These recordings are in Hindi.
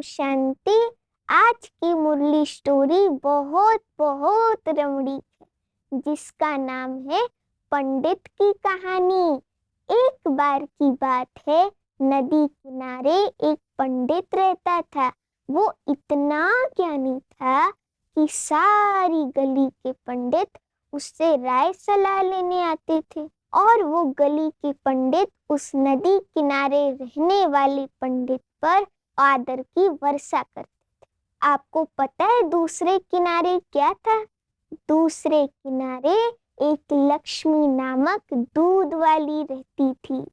शांति। आज की मुरली स्टोरी बहुत बहुत रमणीक है, जिसका नाम है पंडित की कहानी। एक बार की बात है, नदी किनारे एक पंडित रहता था। वो इतना ज्ञानी था कि सारी गली के पंडित उससे राय सलाह लेने आते थे, और वो गली के पंडित उस नदी किनारे रहने वाले पंडित पर आदर की वर्षा करते थे। आपको पता है दूसरे किनारे क्या था? दूसरे किनारे एक लक्ष्मी नामक दूध वाली रहती थी।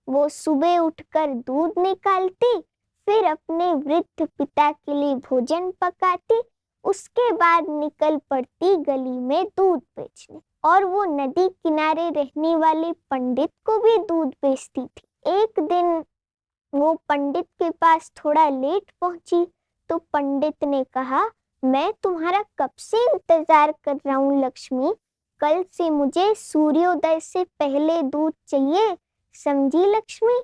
वो सुबह उठकर दूध निकालती, फिर अपने वृद्ध पिता के लिए भोजन पकाती, उसके बाद निकल पड़ती गली में दूध बेचने, और वो नदी किनारे रहने वाले पंडित को भी दूध बेचती थी। एक दिन वो पंडित के पास थोड़ा लेट पहुंची, तो पंडित ने कहा, मैं तुम्हारा कब से इंतजार कर रहा हूँ लक्ष्मी। कल से मुझे सूर्योदय से पहले दूध चाहिए, समझी लक्ष्मी?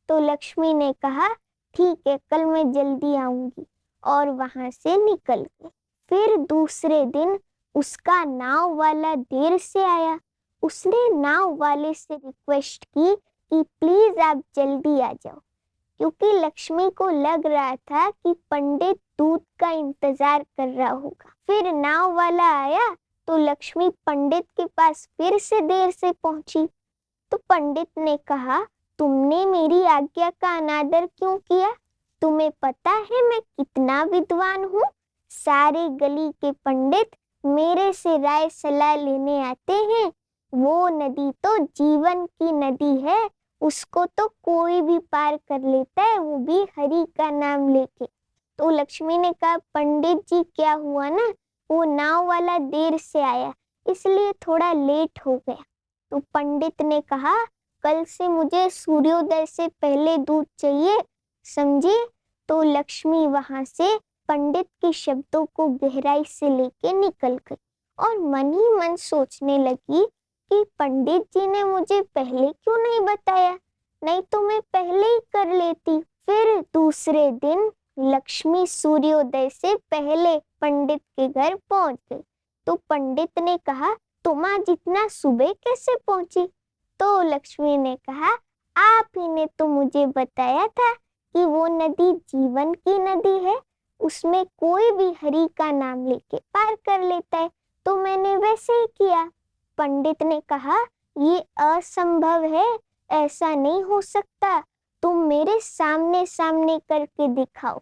तो लक्ष्मी ने कहा, ठीक है, कल मैं जल्दी आऊंगी, और वहां से निकल गई। फिर दूसरे दिन उसका नाव वाला देर से आया। उसने नाव वाले से रिक्वेस्ट की कि प्लीज आप जल्दी आ जाओ, क्योंकि लक्ष्मी को लग रहा था कि पंडित दूध का इंतजार कर रहा होगा। फिर नाव वाला आया तो लक्ष्मी पंडित के पास फिर से देर से पहुंची। तो पंडित ने कहा, तुमने मेरी आज्ञा का अनादर क्यों किया? तुम्हें पता है मैं कितना विद्वान हूँ। सारे गली के पंडित मेरे से राय सलाह लेने आते हैं। वो नदी तो जीवन की नदी है, उसको तो कोई भी पार कर लेता है, वो भी हरि का नाम लेके। तो लक्ष्मी ने कहा, पंडित जी क्या हुआ ना, वो नाव वाला देर से आया, इसलिए थोड़ा लेट हो गया। तो पंडित ने कहा, कल से मुझे सूर्योदय से पहले दूध चाहिए, समझी? तो लक्ष्मी वहां से पंडित के शब्दों को गहराई से लेके निकल गई, और मन ही मन सोचने लगी कि पंडित जी ने मुझे पहले क्यों नहीं बताया, नहीं तो मैं पहले ही कर लेती। फिर दूसरे दिन लक्ष्मी सूर्योदय से पहले पंडित के घर पहुंच गई। तो पंडित ने कहा, तुम आज इतना सुबह कैसे पहुंची? तो लक्ष्मी ने कहा, आप ही ने तो मुझे बताया था कि वो नदी जीवन की नदी है, उसमें कोई भी हरि का नाम लेके पार कर लेता है, तो मैंने वैसे ही किया। पंडित ने कहा, ये असंभव है, ऐसा नहीं हो सकता, तुम मेरे सामने सामने करके दिखाओ।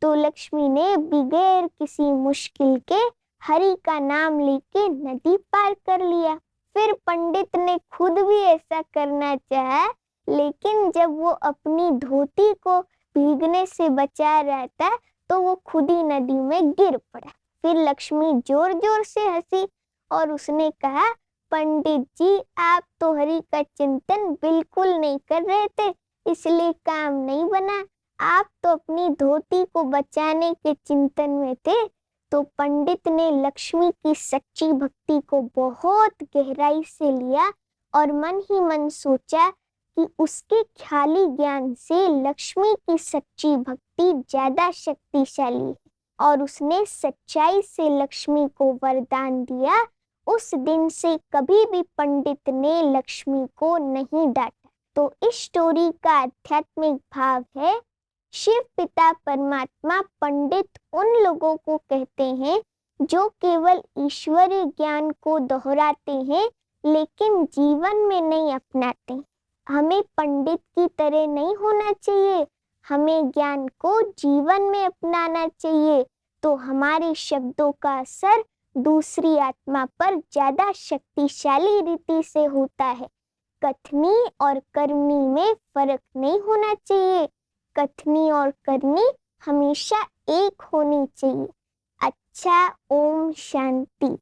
तो लक्ष्मी ने बगैर किसी मुश्किल के हरि का नाम लेके नदी पार कर लिया। फिर पंडित ने खुद भी ऐसा करना चाहा, लेकिन जब वो अपनी धोती को भीगने से बचा रहा था, तो वो खुद ही नदी में गिर पड़ा। फिर लक्ष्मी जोर जोर से हंसी और उसने कहा, पंडित जी आप तो हरि का चिंतन बिल्कुल नहीं कर रहे थे, इसलिए काम नहीं बना, आप तो अपनी धोती को बचाने के चिंतन में थे। तो पंडित ने लक्ष्मी की सच्ची भक्ति को बहुत गहराई से लिया, और मन ही मन सोचा कि उसके ख्याली ज्ञान से लक्ष्मी की सच्ची भक्ति ज्यादा शक्तिशाली है, और उसने सच्चाई से लक्ष्मी को वरदान दिया। उस दिन से कभी भी पंडित ने लक्ष्मी को नहीं डांटा। तो इस स्टोरी का आध्यात्मिक भाव है, शिव पिता परमात्मा पंडित उन लोगों को कहते हैं जो केवल ईश्वरीय ज्ञान को दोहराते हैं लेकिन जीवन में नहीं अपनाते। हमें पंडित की तरह नहीं होना चाहिए, हमें ज्ञान को जीवन में अपनाना चाहिए, तो हमारे शब्दों का असर दूसरी आत्मा पर ज्यादा शक्तिशाली रीति से होता है। कथनी और करनी में फर्क नहीं होना चाहिए, कथनी और करनी हमेशा एक होनी चाहिए। अच्छा, ओम शांति।